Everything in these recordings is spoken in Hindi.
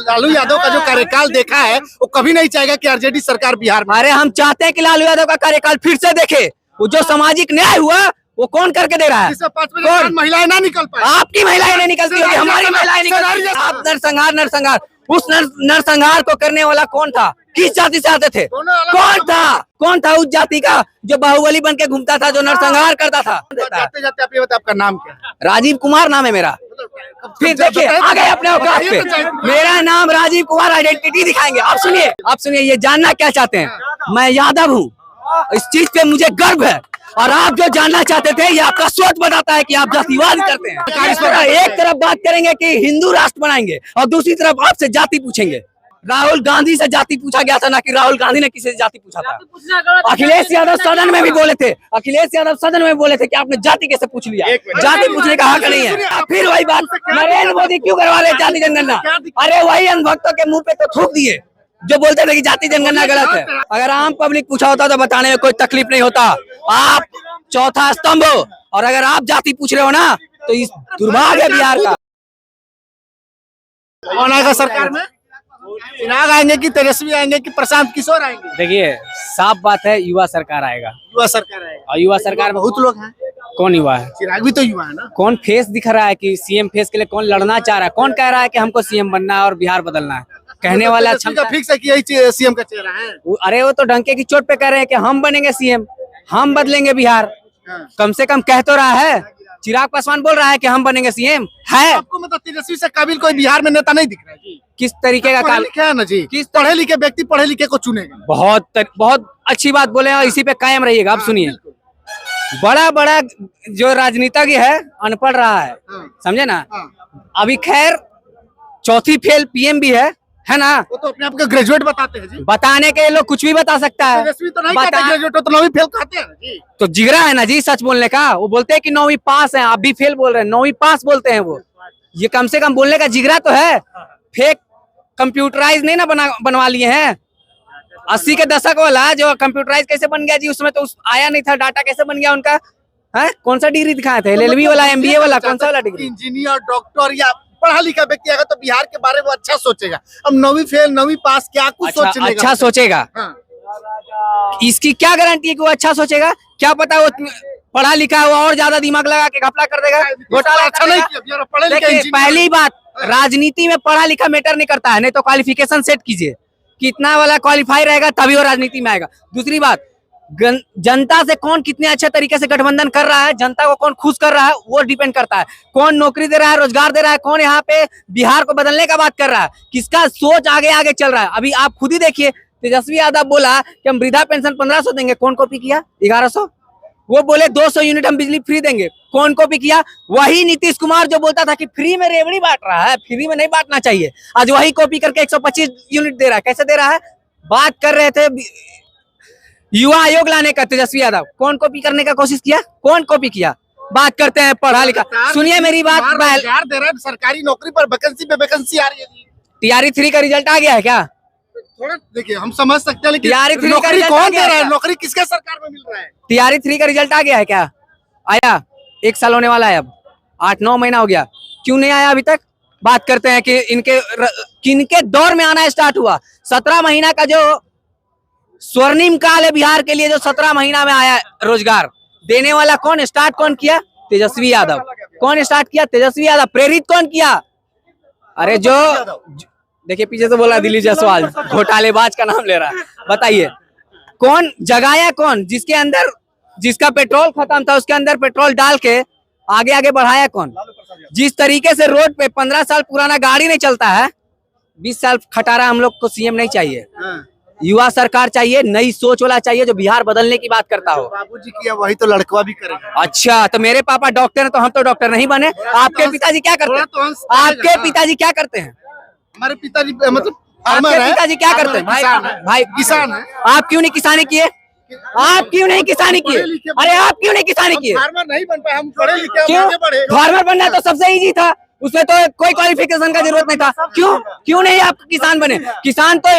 लालू यादव का जो कार्यकाल देखा है वो कभी नहीं चाहेगा कि आरजेडी सरकार बिहार में। अरे हम चाहते हैं कि लालू यादव का कार्यकाल फिर से देखे। वो जो सामाजिक न्याय हुआ वो कौन करके दे रहा है? कौन? महिलाएं ना निकल पाए। आपकी महिलाएं नहीं निकलती होगी, हमारी महिलाएं निकलती। आप नरसंहार उस नरसंहार को करने वाला कौन था? किस जाति से आते थे? कौन था उस जाति का जो बाहुबली बन के घूमता था, जो नरसंहार करता था? जाते जाते आप ये बताइए आपका नाम क्या है? राजीव कुमार नाम है मेरा। फिर देखिए आ गए अपने औकात पे। मेरा नाम राजीव कुमार, आइडेंटिटी दिखाएंगे। आप सुनिए ये जानना क्या चाहते हैं? मैं यादव हूँ, इस चीज पे मुझे गर्व है। और आप जो जानना चाहते थे ये आपका सोच बताता है कि आप जातिवाद करते हैं। एक तरफ बात करेंगे कि हिंदू राष्ट्र बनाएंगे और दूसरी तरफ आपसे जाति पूछेंगे। राहुल गांधी से जाति पूछा गया था, ना कि राहुल गांधी ने किसी से जाति पूछा था। अखिलेश यादव सदन में भी बोले थे, कि आपने जाति कैसे पूछ लिया? जाति पूछने का हक नहीं है। फिर वही बात, नरेंद्र मोदी क्यों करवा ले जाति जनगणना? अरे वही अंधभक्तों के मुंह पे तो थूक दिए जो बोलते थे कि जाति जनगणना गलत है। अगर आम पब्लिक पूछा होता तो बताने में कोई तकलीफ नहीं होता। आप चौथा स्तंभ हो और अगर आप जाति पूछ रहे हो ना तो इस दुर्भाग्य बिहार का। कौन आएगा सरकार में? चिराग आएंगे कि तेजस्वी आएंगे कि प्रशांत किशोर आएंगे? देखिए साफ बात है, युवा सरकार आएगा। युवा सरकार आएगा और युवा सरकार में बहुत लोग हैं। कौन युवा है? चिराग भी तो युवा है ना। कौन फेस दिख रहा है कि सीएम फेस के लिए कौन लड़ना चाह रहा है? कौन कह रहा है कि हमको सीएम बनना है और बिहार बदलना है? कहने वाला क्षमता फिक्स है कि यही सीएम का चेहरा है। अरे वो तो डंके की चोट पे कह रहे हैं कि हम बनेंगे सीएम, हम बदलेंगे बिहार। कम से कम कह तो रहा है। चिराग पासवान बोल रहा है कि हम बनेंगे सीएम है। आपको मतलब तेजस्वी से काबिल कोई बिहार में नेता नहीं दिख रहा है जी? किस तरीके का काम है ना जी? किस पढ़े लिखे व्यक्ति पढ़े लिखे को चुनेगा? बहुत अच्छी बात बोले और इसी पे कायम रहिएगा। आप सुनिए, बड़ा जो राजनीतिज्ञ है अनपढ़ रहा है, समझे ना। अभी खैर चौथी फेल पीएम भी है ना। वो तो अपने आप को ग्रेजुएट बताते हैं जी। बताने के लोग कुछ भी बता सकता है। तेजस्वी तो नहीं कहते ग्रेजुएट हो तो 9वीं फेल कहते हैं जी। तो जिगरा है ना जी सच बोलने का। वो बोलते हैं कि 9वीं पास है, आप भी फेल बोल रहे हैं। 9वीं पास बोलते हैं वो। ये कम से कम बोलने का जिगरा तो है। फेक कंप्यूटराइज नहीं ना बनवा लिए हैं। 80 के दशक वाला जो कंप्यूटराइज कैसे बन गया जी? उसमें तो आया नहीं था डाटा, कैसे बन गया उनका? है कौन सा डिग्री दिखाया था? LLB वाला, MBA वाला, कौन सा वाला डिग्री? इंजीनियर, डॉक्टर या पढ़ा लिखा व्यक्ति आएगा तो बिहार के बारे में अच्छा सोचेगा। अब 9वीं फेल 9वीं पास क्या कुछ सोचेगा? अच्छा सोचेगा। इसकी क्या गारंटी है कि वो अच्छा सोचेगा? क्या पता वो पढ़ा लिखा हुआ और ज्यादा दिमाग लगा के घपला कर देगा, घोटाला अच्छा नहीं किया। पहली बात, राजनीति में पढ़ा लिखा मैटर नहीं करता है। नहीं तो क्वालिफिकेशन सेट कीजिए, कितना वाला क्वालिफाई रहेगा तभी वो राजनीति में आएगा। दूसरी बात, जनता से कौन कितने अच्छे तरीके से गठबंधन कर रहा है, जनता को कौन खुश कर रहा है, वो डिपेंड करता है। कौन नौकरी दे रहा है, रोजगार दे रहा है, कौन यहाँ पे बिहार को बदलने का बात कर रहा है, किसका सोच आगे चल रहा है। अभी आप खुद ही देखिए, तेजस्वी यादव बोला कि हम वृद्धा पेंशन 1500 देंगे, कौन कॉपी किया? 1100। वो बोले 200 यूनिट हम बिजली फ्री देंगे, कौन कॉपी किया? वही नीतीश कुमार जो बोलता था कि फ्री में रेवड़ी बांट रहा है, फ्री में नहीं बांटना चाहिए, आज वही कॉपी करके 125 यूनिट दे रहा है। कैसे दे रहा है? बात कर रहे थे युवा आयोग लाने का, तेजस्वी यादव कौन कॉपी करने का कोशिश किया? कौन कॉपी किया? बात करते हैं पढ़ा लिखा। सुनिए मेरी बात, रोजगार दे रहा है, सरकारी नौकरी पर वैकेंसी पे वैकेंसी आ रही है। TRE 3 का रिजल्ट आ गया है क्या? थोड़ा देखिए, हम समझ सकते हैं लेकिन TRE 3 नौकरी कौन दे रहा है? नौकरी किसके सरकार में मिल रहा है? TRE 3 का रिजल्ट आ गया है क्या? आया? 1 साल होने वाला है, अब 8-9 महीना हो गया, क्यों नहीं आया अभी तक? बात करते हैं कि किनके दौर में आना स्टार्ट हुआ। 17 महीना का जो स्वर्णिम काल है बिहार के लिए, जो 17 महीना में आया रोजगार देने वाला कौन? स्टार्ट कौन किया? तेजस्वी यादव। कौन स्टार्ट किया? तेजस्वी यादव। प्रेरित कौन किया? अरे जो देखिए पीछे से बोला दिल्ली जायसवाल, घोटालेबाज का नाम ले रहा है। बताइए कौन जगाया? कौन जिसके अंदर, जिसका पेट्रोल खत्म था उसके अंदर पेट्रोल डाल के आगे बढ़ाया कौन? जिस तरीके से रोड पे 15 साल पुराना गाड़ी नहीं चलता है, 20 साल खटारा हम लोग को सीएम नहीं चाहिए। युवा सरकार चाहिए, नई सोच वाला चाहिए जो बिहार बदलने की बात करता हो। बाबूजी किया वही तो लड़का भी करेगा। अच्छा, तो मेरे पापा डॉक्टर हैं तो हम तो डॉक्टर नहीं बने। आपके पिताजी क्या करते हैं? आपके पिताजी क्या करते हैं? हमारे पिताजी मतलब आपके पिताजी क्या करते हैं? भाई किसान है। आप क्यों नहीं किसानी किए? आप क्यों नहीं किसानी किए? अरे आप क्यों नहीं किसानी किए? फार्मर नहीं बन पाए, हम पढ़े लिखे क्यों? फार्मर बनना तो सबसे इजी था, उसमें तो कोई क्वालिफिकेशन का जरूरत नहीं था। क्यों नहीं आप किसान बने? किसान तो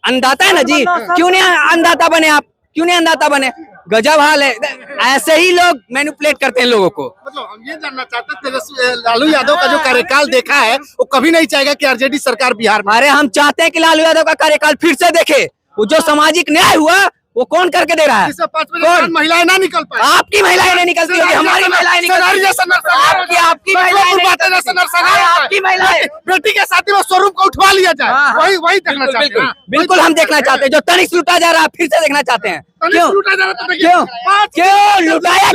अन्नदाता है ना जी, क्यों नहीं अन्नदाता बने? आप क्यों नहीं अन्नदाता बने? गजब हाल है। ऐसे ही लोग मैनिपुलेट करते हैं लोगों को। मतलब हम ये जानना चाहते थे लालू यादव का जो कार्यकाल देखा है वो कभी नहीं चाहेगा कि आरजेडी सरकार बिहार में। अरे हम चाहते हैं कि लालू यादव का कार्यकाल फिर से देखे। वो जो सामाजिक न्याय हुआ वो कौन करके दे रहा है? जिससे 5 बजे महिलाएं ना निकल पाए। आपकी महिलाएं नहीं निकलती होगी, हमारी महिलाएं निकलती। आपकी महिलाएं, आपकी महिलाएं। बेटी के साथ में स्वरूप को उठवा लिया जाए, वही देखना चाहते हैं। बिल्कुल हम देखना चाहते हैं। जो तनिक लुटा जा रहा है फिर से देखना चाहते हैं। क्यों क्यों लुटाया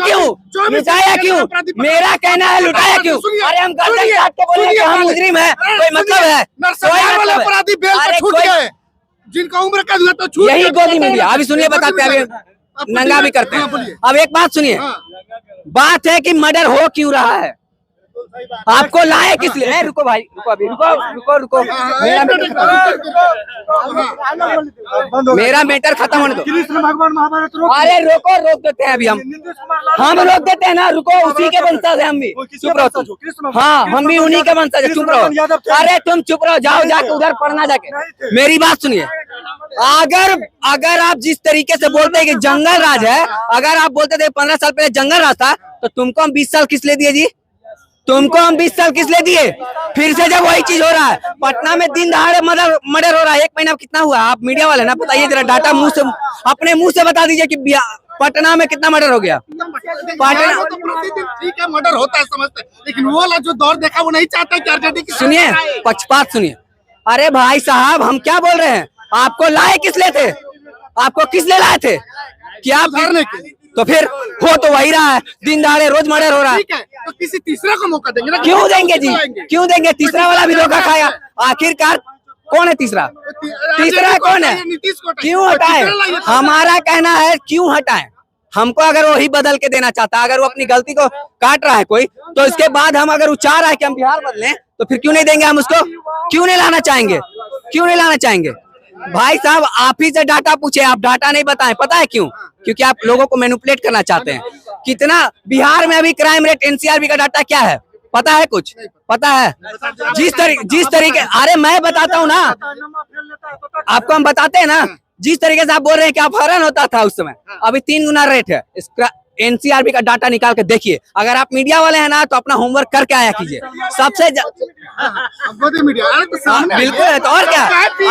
क्यों? मेरा कहना है लुटाया क्यों? अरे हम गर्दन काट के बोले कि हम मुजरिम है, कोई मतलब है? अपराधी बेल पर छूट गए, जिनका उम्र का हुआ तो छूट यही गोदी में दिया। अभी सुनिए, बताते हैं, अभी नंगा भी करते हैं। अब एक बात सुनिए, बात है कि मर्डर हो क्यों रहा है? आपको लाए किस लिए? रुको भाई, रुको अभी, रुको। मेरा मैटर खत्म होने दो। अरे रोक देते हैं अभी हम रोक देते हैं ना। रुको, उसी के वंशज है हम भी। चुप रहो। हाँ, हम भी उन्हीं के वंशज है। चुप रहो। अरे तुम चुप रहो, जाओ जाके उधर पढ़ना जाके। मेरी बात सुनिए, अगर आप जिस तरीके से बोलते हैं कि जंगल राज है, अगर आप बोलते थे 15 साल पहले जंगल राज था, तो तुमको हम 20 साल किस लिए दिए जी? तुमको हम 20 साल किस लिए दिए? फिर से जब वही चीज हो रहा है, पटना में दिन दहाड़े मर्डर हो रहा है। 1 महीना कितना हुआ? आप मीडिया वाले ना बताइए जरा, डाटा अपने मुंह से बता दीजिए कि पटना में कितना मर्डर हो गया। पटना तो प्रतिदिन ठीक है मर्डर होता है, समझते, लेकिन वो वाला जो दौर देखा वो नहीं चाहता कि आरजेडी की। सुनिए, पक्षपात सुनिए। अरे भाई साहब, हम क्या बोल रहे हैं? आपको लाए किस लिए थे? आपको किस लिए लाए थे? क्या सुधारने के लिए? तो फिर हो तो वही रहा है, दिन दहाड़े रोज मर्डर हो रहा है। ठीक है, तो किसी तीसरा को मौका देंगे ना? क्यों देंगे जी? क्यों देंगे? तीसरा वाला भी धोखा खाया। आखिरकार कौन है तीसरा? तीसरा कौन है? क्यों हटाए? हमारा कहना है क्यों हटाए? हमको अगर वही बदल के देना चाहता है, अगर वो अपनी गलती को काट रहा है कोई, तो इसके बाद हम अगर वो चाह रहा है कि हम बिहार बदलें, तो फिर क्यों नहीं देंगे हम उसको? क्यों नहीं लाना चाहेंगे? क्यों नहीं लाना चाहेंगे? भाई साहब, आप ही से डाटा पूछे, आप डाटा नहीं बताएं। पता है क्यों? क्योंकि आप लोगों को मैनिपुलेट करना चाहते हैं। कितना बिहार में अभी क्राइम रेट एनसीआरबी का डाटा क्या है? पता है कुछ? पता है? जिस तरीके, अरे मैं बताता हूँ ना, आपको हम बताते हैं ना। जिस तरीके से आप बोल रहे हैं कि अपहरण होता था उस समय, अभी 3 गुना रेट है। एनसीआरबी का डाटा निकाल के देखिए। अगर आप मीडिया वाले हैं ना, तो अपना होमवर्क करके आया कीजिए। सबसे बिल्कुल है, तो और क्या?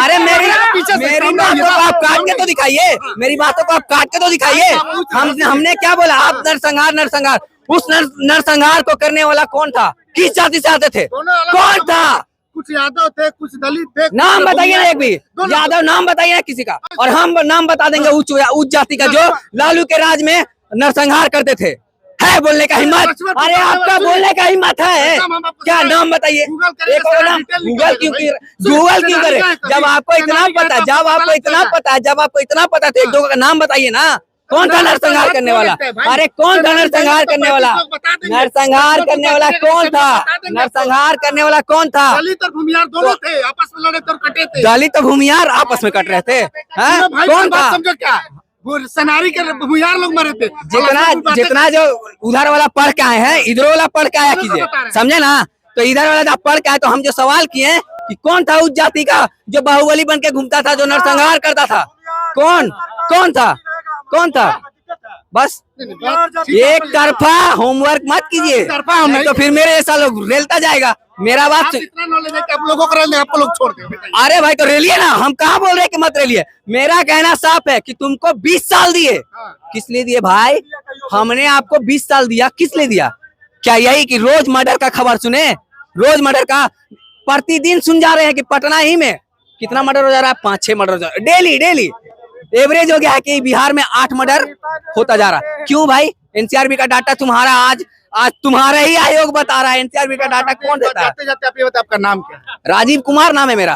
अरे मेरी बातों को आप काट के तो दिखाइए। मेरी बातों को आप काट के तो दिखाइए। हमने क्या बोला? आप नरसंहार, उस नरसंहार को करने वाला कौन था? किस जाति से आते थे? कौन था? कुछ यादव थे, कुछ दलित थे। नाम बताइए ना एक भी यादव, नाम बताइए ना किसी का, और हम नाम बता देंगे उच्च जाति का जो लालू के राज में नरसंहार करते थे। है बोलने का हिम्मत? अरे आपका बोलने का हिम्मत है क्या? नाम बताइए एक और नाम। गूगल क्यों करे? जब आपको इतना पता है, जब आपको इतना पता है, तो 1-2 का नाम बताइए ना। कौन था नरसंहार करने वाला? अरे कौन था नरसंहार करने वाला? नरसंहार करने वाला कौन था? नरसंहार करने वाला कौन था? दलित और भूमियार दोनों थे, आपस में लड़े तो कटे थे। दलित और भूमियार आपस में कट रहे थे? कौन था? समझो क्या, वो सनारी के भूमियार लोग मरे थे। जितना जो उधर वाला पढ़ के आए हैं, इधर वाला पढ़ के आया कीजिए, समझे ना? तो इधर वाला जब पढ़ के आए, तो हम जो सवाल किए कि कौन था उस जाति का जो बाहुबली बन के घूमता था, जो नरसंहार करता था? कौन था? बस एक तरफा होमवर्क मत कीजिए, तो फिर मेरे ऐसा लोग रेलता जाएगा। मेरा बात इतना नॉलेज है कि आप लोगों को रेल आपको लोग छोड़ दें। अरे भाई, तो रेलिए ना। हम कहाँ बोल रहे हैं कि मत रेलिए। मेरा कहना साफ है कि तुमको 20 साल दिए। किस लिए दिए भाई? हमने आपको 20 साल दिया, किस लिए दिया? क्या यही कि रोज मर्डर का खबर सुने? रोज मर्डर का प्रतिदिन सुन जा रहे हैं कि पटना ही में कितना मर्डर हो जा रहा है? 5-6 मर्डर हो जा रहा है डेली। एवरेज हो गया है कि बिहार में 8 मर्डर होता जा रहा है। क्यों भाई? एनसीआरबी का डाटा तुम्हारा आज तुम्हारा ही आयोग बता रहा है। एनसीआरबी का डाटा कौन देता है? जाते आप ये बताइए, आपका नाम क्या है? राजीव कुमार नाम है मेरा।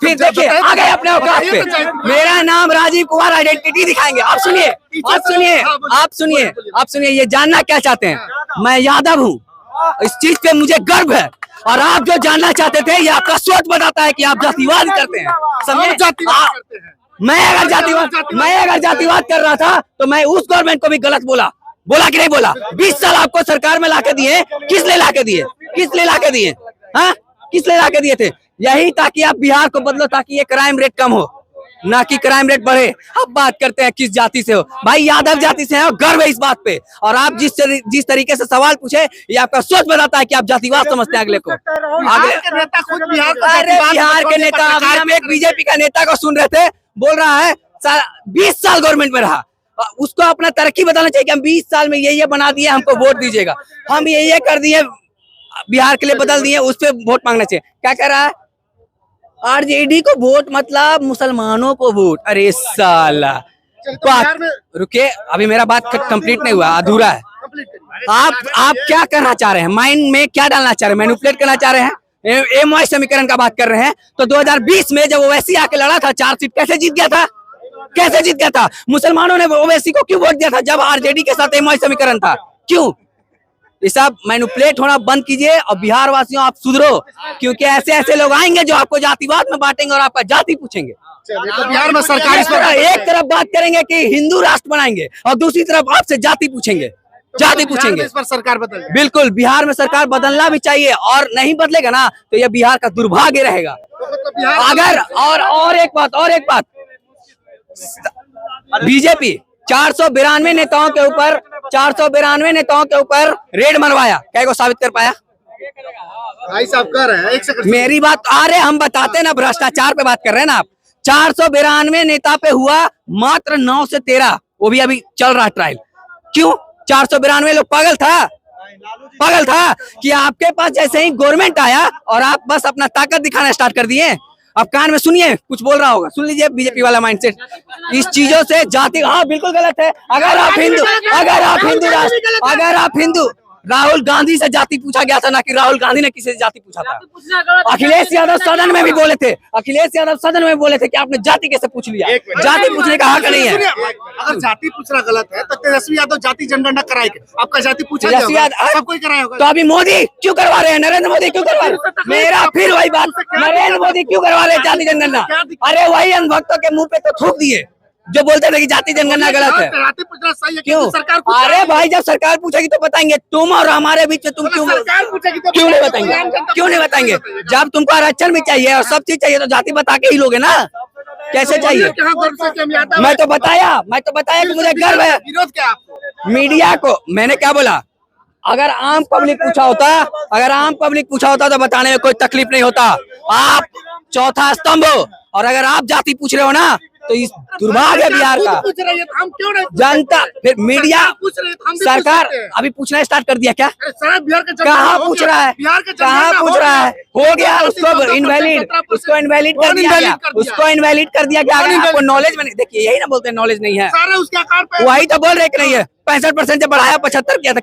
फिर देखिए, आ गए अपने औकात पे। मेरा नाम राजीव कुमार, आइडेंटिटी दिखाएंगे। आप सुनिए, ये जानना क्या चाहते हैं? मैं यादव हूँ, इस चीज पे मुझे गर्व है। और आप जो जानना चाहते थे, ये आपका सोच बताता है कि आप जातिवाद करते हैं। समझे? मैं अगर जातिवाद कर रहा था, तो मैं उस गवर्नमेंट को भी गलत बोला कि नहीं बोला? 20 साल आपको सरकार में लाके दिए। किस लिए लाके दिए? हाँ, किस लिए लाके दिए थे? यही ताकि आप बिहार को बदलो, ताकि ये क्राइम रेट कम हो। ना कि क्राइम रेट बढ़े। अब बात करते हैं किस जाति से हो, भाई यादव जाति से हैं और गर्व है इस बात पे। और आप जिस तरीके से सवाल पूछे ये आपका सोच बताता है कि आप जातिवाद समझते हैं अगले को। बिहार के नेता खुद बिहार का अरे जातिवाद बिहार के करने नेता, का अभी हम एक बीजेपी का नेता को सुन रहे थे, बोल रहा है 20 साल गवर्नमेंट में रहा, उसको अपना तरक्की बताना चाहिए कि हम 20 साल में ये बना दिए, हमको वोट दीजिएगा, हम ये कर दिए, बिहार के लिए बदल दिए, उस पर वोट मांगना चाहिए। क्या कह रहा है? आरजेडी को वोट मतलब मुसलमानों को वोट। अरे साला बात रुके, अभी मेरा बात कंप्लीट नहीं हुआ, अधूरा है। आप क्या करना चाह रहे हैं? माइंड में क्या डालना चाह रहे हैं? मैनिपुलेट करना चाह रहे हैं? एमवाई समीकरण का बात कर रहे हैं। तो 2020 में जब ओवैसी आके लड़ा था 4 सीट, कैसे जीत गया था? कैसे जीत गया था? मुसलमानों ने ओवैसी को क्यों वोट दिया था जब आरजेडी के साथ एमवाई समीकरण था? क्यों? ये सब मैनिपुलेट होना बंद कीजिए और बिहार वासियों आप सुधरो, क्योंकि ऐसे लोग आएंगे जो आपको जातिवाद में बांटेंगे और आपका जाति पूछेंगे। तो बिहार में सरकार एक तरफ बात करेंगे कि हिंदू राष्ट्र बनाएंगे और दूसरी तरफ आपसे जाति पूछेंगे, जाति पूछेंगे। इस पर सरकार बदल, बिल्कुल बिहार में सरकार बदलना भी चाहिए, और नहीं बदलेगा ना तो यह बिहार का दुर्भाग्य रहेगा। अगर और एक बात, बीजेपी 492 नेताओं के ऊपर रेड मरवाया, क्या को साबित कर पाया? भाई साहब कह रहे हैं, एक सेकंड मेरी बात, अरे हम बताते ना, भ्रष्टाचार पे बात कर रहे हैं ना आप। 492 नेता पे हुआ मात्र 9 से 13, वो भी अभी चल रहा ट्रायल। क्यों? 492 लोग पागल था कि आपके पास जैसे ही गवर्नमेंट आया और आप बस अपना ताकत दिखाना स्टार्ट कर दिए। अब कान में सुनिए, कुछ बोल रहा होगा, सुन लीजिए बीजेपी वाला माइंडसेट। इस चीजों से जाति, हाँ बिल्कुल गलत है। अगर आप हिंदू, राहुल गांधी से जाति पूछा गया था, ना कि राहुल गांधी ने किसी से जाति पूछा था। अखिलेश यादव सदन में भी बोले थे कि आपने जाति कैसे पूछ लिया? जाति पूछने का हक नहीं है। अगर जाति पूछना गलत है तो तेजस्वी यादव जाति जनगणना कराएंगे, आपका जाति पूछा तेजस्वी यादव सब कोई कराया होगा। तो अभी मोदी क्यों करवा रहे हैं? नरेंद्र मोदी क्यों करवा रहे हैं? मेरा फिर वही बात, नरेंद्र मोदी क्यों करवा रहे हैं जाति जनगणना? अरे वही अंधभक्तों के मुंह पे तो थूक दिए जो बोलते थे कि जाति जनगणना गलत है। जाति पूछना सही है, क्यों? सरकार अरे भाई जब सरकार पूछेगी तो बताएंगे। तुम और हमारे बीच में तुम क्यों नहीं बताएंगे? जब तुमको आरक्षण भी चाहिए और सब चीज चाहिए तो जाति बता के ही लोगे ना, कैसे चाहिए? मैं तो बताया कि मुझे गर्व है। विरोध क्या आपको? मीडिया को मैंने क्या बोला? अगर आम पब्लिक पूछा होता तो बताने में कोई तकलीफ नहीं होता। आप चौथा स्तंभ हो, और अगर आप जाति पूछ रहे हो ना तो इस दुर्भाग्य बिहार का हम क्यों नहीं जनता, फिर मीडिया, सरकार अभी पूछना स्टार्ट कर दिया क्या? कहाँ पूछ रहा है? हो गया, उसको इनवैलिड कर दिया गया। आपको नॉलेज में नहीं, देखिए यही ना बोलते हैं नॉलेज नहीं है, वही तो बोल रहे कि नहीं है। 65% से बढ़ाया 75 किया था,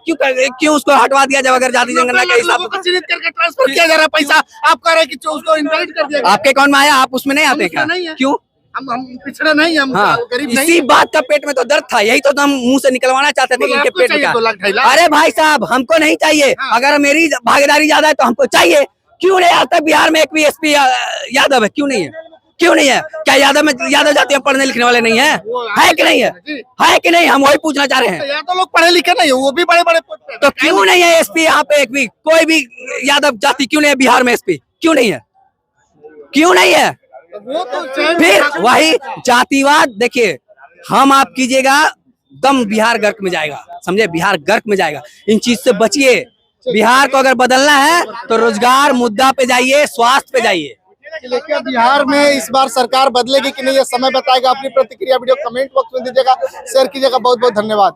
क्यों उसको हटवा दिया जब अगर जाति जनगणना के हिसाब से ट्रांसफर किया जा रहा है पैसा? आप कह रहे हैं कि उसको इनवैलिड कर दिया? आपके अकाउंट में आया, आप उसमें नहीं आते क्या? क्यों? हम पिछड़े नहीं, हम गरीब नहीं। इसी बात का पेट में तो दर्द था, यही तो हम मुंह से निकलवाना चाहते थे इनके पेट का। अरे भाई साहब हमको नहीं चाहिए, अगर मेरी भागीदारी ज्यादा है तो हमको चाहिए। क्यों नहीं आज तक बिहार में एक भी एसपी यादव है? क्यों नहीं है? क्या यादव जाति में पढ़ने लिखने वाले नहीं है कि नहीं है कि नहीं? हम वही पूछना चाह रहे हैं। यादव लोग पढ़े लिखे नहीं है, वो भी बड़े तो क्यों नहीं है एसपी यहाँ पे? एक भी कोई भी यादव जाति क्यों नहीं है बिहार में एसपी? क्यों नहीं है? वो तो फिर वही जातिवाद। देखिए हम आप कीजिएगा, दम बिहार गर्क में जाएगा, समझे? बिहार गर्क में जाएगा। इन चीज से बचिए। बिहार को अगर बदलना है तो रोजगार मुद्दा पे जाइए, स्वास्थ्य पे जाइए। लेकिन बिहार में इस बार सरकार बदलेगी कि नहीं, ये समय बताएगा। अपनी प्रतिक्रिया वीडियो कमेंट बॉक्स में दीजिएगा, शेयर कीजिएगा। बहुत बहुत धन्यवाद।